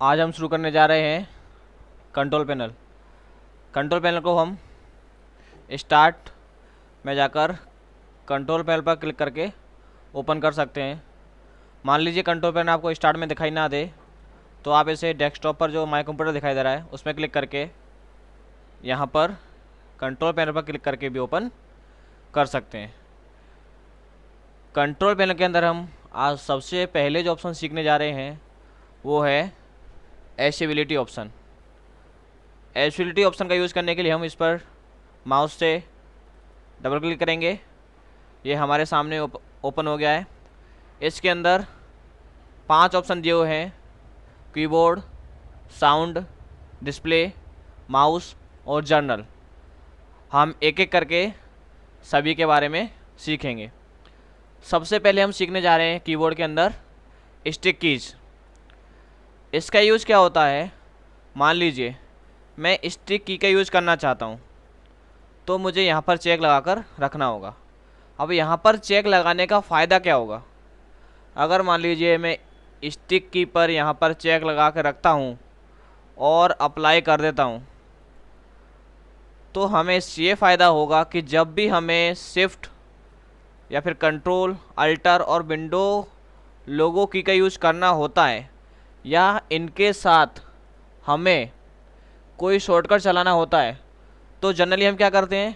आज हम शुरू करने जा रहे हैं कंट्रोल पैनल। कंट्रोल पैनल को हम स्टार्ट में जाकर कंट्रोल पैनल पर क्लिक करके ओपन कर सकते हैं। मान लीजिए कंट्रोल पैनल आपको स्टार्ट में दिखाई ना दे तो आप इसे डेस्कटॉप पर जो माई कंप्यूटर दिखाई दे रहा है उसमें क्लिक करके यहाँ पर कंट्रोल पैनल पर क्लिक करके भी ओपन कर सकते हैं। कंट्रोल पैनल के अंदर हम आज सबसे पहले जो ऑप्शन सीखने जा रहे हैं वो है एसेबिलिटी ऑप्शन। एसेबिलिटी ऑप्शन का यूज़ करने के लिए हम इस पर माउस से डबल क्लिक करेंगे। ये हमारे सामने ओपन हो गया है। इसके अंदर 5 ऑप्शन दिए हुए हैं: कीबोर्ड, साउंड, डिस्प्ले, माउस और जर्नल। हम एक एक करके सभी के बारे में सीखेंगे। सबसे पहले हम सीखने जा रहे हैं कीबोर्ड के अंदर स्टिक कीज। इसका यूज़ क्या होता है, मान लीजिए मैं स्टिक की का यूज़ करना चाहता हूँ तो मुझे यहाँ पर चेक लगाकर रखना होगा। अब यहाँ पर चेक लगाने का फ़ायदा क्या होगा? अगर मान लीजिए मैं स्टिक की पर यहाँ पर चेक लगा कर रखता हूँ और अप्लाई कर देता हूँ तो हमें ये फ़ायदा होगा कि जब भी हमें शिफ्ट या फिर कंट्रोल, अल्टर और विंडो लोगो की का यूज़ करना होता है या इनके साथ हमें कोई शॉर्टकट चलाना होता है तो जनरली हम क्या करते हैं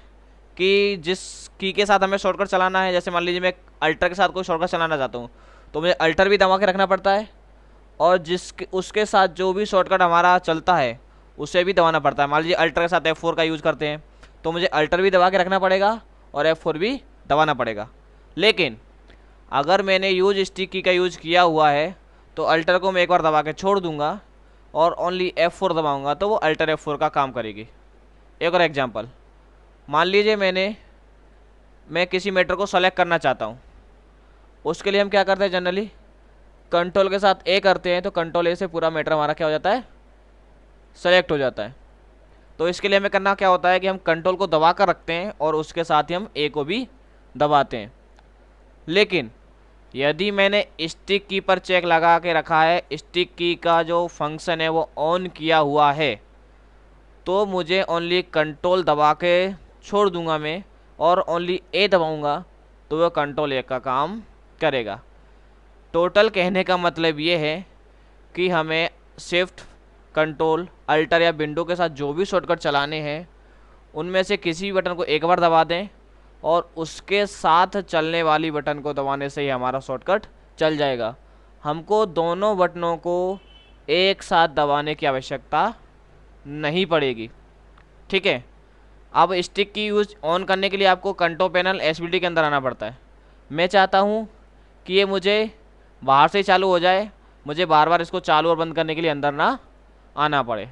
कि जिस की के साथ हमें शॉर्टकट चलाना है, जैसे मान लीजिए मैं अल्टर के साथ कोई शॉर्टकट चलाना चाहता हूँ तो मुझे अल्टर भी दबा के रखना पड़ता है और उसके साथ जो भी शॉर्टकट हमारा चलता है उसे भी दबाना पड़ता है। मान लीजिए अल्टर के साथ F4 का यूज़ करते हैं तो मुझे अल्टर भी दबा के रखना पड़ेगा और F4 भी दबाना पड़ेगा। लेकिन अगर मैंने यूज स्टिक की का यूज़ किया हुआ है तो अल्टर को मैं एक बार दबा के छोड़ दूंगा और ओनली F4 दबाऊंगा तो वो अल्टर F4 का काम करेगी। एक और एग्जांपल, मान लीजिए मैं किसी मैटर को सेलेक्ट करना चाहता हूँ। उसके लिए हम क्या करते हैं, जनरली कंट्रोल के साथ ए करते हैं तो कंट्रोल ए से पूरा मैटर हमारा क्या हो जाता है, सेलेक्ट हो जाता है। तो इसके लिए हमें करना क्या होता है कि हम कंट्रोल को दबा कर रखते हैं और उसके साथ ही हम ए को भी दबाते हैं। लेकिन यदि मैंने स्टिक की पर चेक लगा के रखा है, स्टिक की का जो फंक्शन है वो ऑन किया हुआ है, तो मुझे ओनली कंट्रोल दबा के छोड़ दूंगा मैं और ओनली ए दबाऊंगा तो वह कंट्रोल ए का काम करेगा। टोटल कहने का मतलब ये है कि हमें शिफ्ट, कंट्रोल, अल्टर या विंडो के साथ जो भी शॉर्टकट चलाने हैं उनमें से किसी भी बटन को एक बार दबा दें और उसके साथ चलने वाली बटन को दबाने से ही हमारा शॉर्टकट चल जाएगा। हमको दोनों बटनों को एक साथ दबाने की आवश्यकता नहीं पड़ेगी। ठीक है। अब स्टिक की यूज ऑन करने के लिए आपको कंट्रोल पैनल एसेबिलिटी के अंदर आना पड़ता है। मैं चाहता हूँ कि ये मुझे बाहर से ही चालू हो जाए, मुझे बार बार इसको चालू और बंद करने के लिए अंदर ना आना पड़े।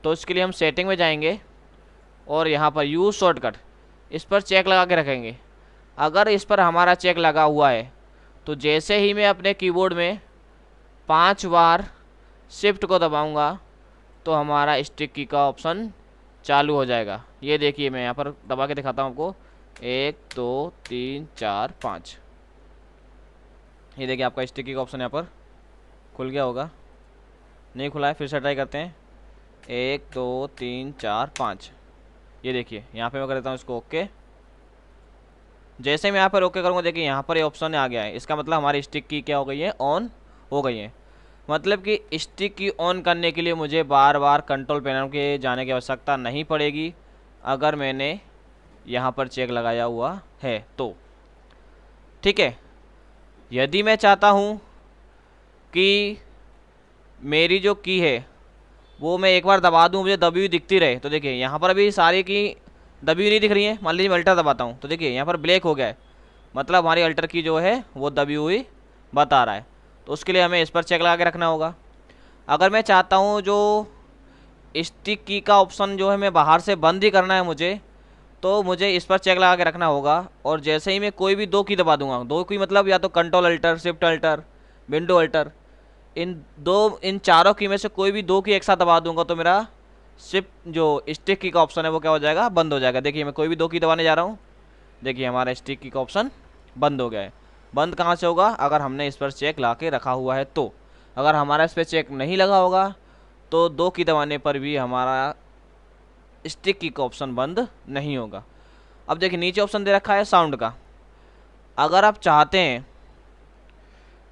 तो इसके लिए हम सेटिंग में जाएंगे और यहाँ पर यूज़ शॉर्टकट इस पर चेक लगा के रखेंगे। अगर इस पर हमारा चेक लगा हुआ है तो जैसे ही मैं अपने कीबोर्ड में 5 बार शिफ्ट को दबाऊंगा तो हमारा स्टिक की का ऑप्शन चालू हो जाएगा। ये देखिए मैं यहाँ पर दबा के दिखाता हूँ आपको, 1 2 3 4 5। ये देखिए आपका स्टिक की का ऑप्शन यहाँ पर खुल गया होगा, नहीं खुला है, फिर से ट्राई करते हैं। 1 2 3 4 5। ये देखिए यहाँ पे मैं कर देता हूँ इसको ओके। जैसे मैं यहाँ पर ओके करूँगा देखिए यहाँ पर ये ऑप्शन आ गया है। इसका मतलब हमारी स्टिक की क्या हो गई है, ऑन हो गई है। मतलब कि स्टिक की ऑन करने के लिए मुझे बार बार कंट्रोल पैनल के जाने की आवश्यकता नहीं पड़ेगी अगर मैंने यहाँ पर चेक लगाया हुआ है तो। ठीक है। यदि मैं चाहता हूँ कि मेरी जो की है वो मैं एक बार दबा दूँ, मुझे दबी हुई दिखती रहे, तो देखिए यहाँ पर अभी सारी की दबी हुई नहीं दिख रही है। मान लीजिए मैं अल्टर दबाता हूँ तो देखिए यहाँ पर ब्लैक हो गया है, मतलब हमारी अल्टर की जो है वो दबी हुई बता रहा है। तो उसके लिए हमें इस पर चेक लगा के रखना होगा। अगर मैं चाहता हूँ जो स्टिक की का ऑप्शन जो है मैं बाहर से बंद ही करना है मुझे, तो मुझे इस पर चेक लगा के रखना होगा। और जैसे ही मैं कोई भी 2 की दबा दूंगा, 2 की मतलब या तो control alter, shift alter, window alter, इन चारों की में से कोई भी 2 की एक साथ दबा दूंगा तो मेरा शिफ्ट जो स्टिक की का ऑप्शन है वो क्या हो जाएगा, बंद हो जाएगा। देखिए मैं कोई भी 2 की दबाने जा रहा हूँ, देखिए हमारा स्टिक की का ऑप्शन बंद हो गया है। बंद कहाँ से होगा, अगर हमने इस पर चेक ला के रखा हुआ है तो। अगर हमारा इस पर चेक नहीं लगा होगा तो 2 की दबाने पर भी हमारा स्टिक की का ऑप्शन बंद नहीं होगा। अब देखिए नीचे ऑप्शन दे रखा है साउंड का। अगर आप चाहते हैं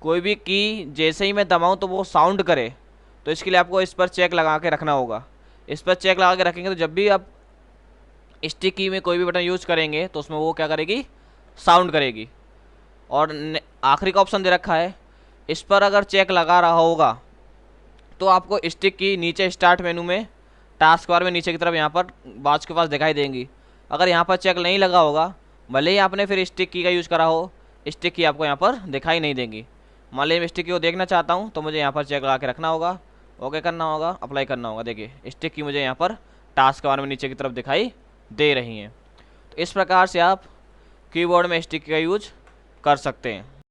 कोई भी की जैसे ही मैं दबाऊँ तो वो साउंड करे, तो इसके लिए आपको इस पर चेक लगा के रखना होगा। इस पर चेक लगा के रखेंगे तो जब भी आप स्टिक की में कोई भी बटन यूज करेंगे तो उसमें वो क्या करेगी, साउंड करेगी। और आखिरी का ऑप्शन दे रखा है, इस पर अगर चेक लगा रहा होगा तो आपको स्टिक की नीचे स्टार्ट मेनू में टास्क बार में नीचे की तरफ यहाँ पर बाज के पास दिखाई देंगी। अगर यहाँ पर चेक नहीं लगा होगा, भले ही आपने फिर स्टिक की का यूज़ करा हो, स्टिक की आपको यहाँ पर दिखाई नहीं देंगी। मान लीजिए मैं स्टिक की को देखना चाहता हूँ तो मुझे यहाँ पर चेक लगा के रखना होगा, ओके करना होगा, अप्लाई करना होगा। देखिए स्टिक की मुझे यहाँ पर टास्क बार में नीचे की तरफ दिखाई दे रही हैं। तो इस प्रकार से आप कीबोर्ड में स्टिक का यूज कर सकते हैं।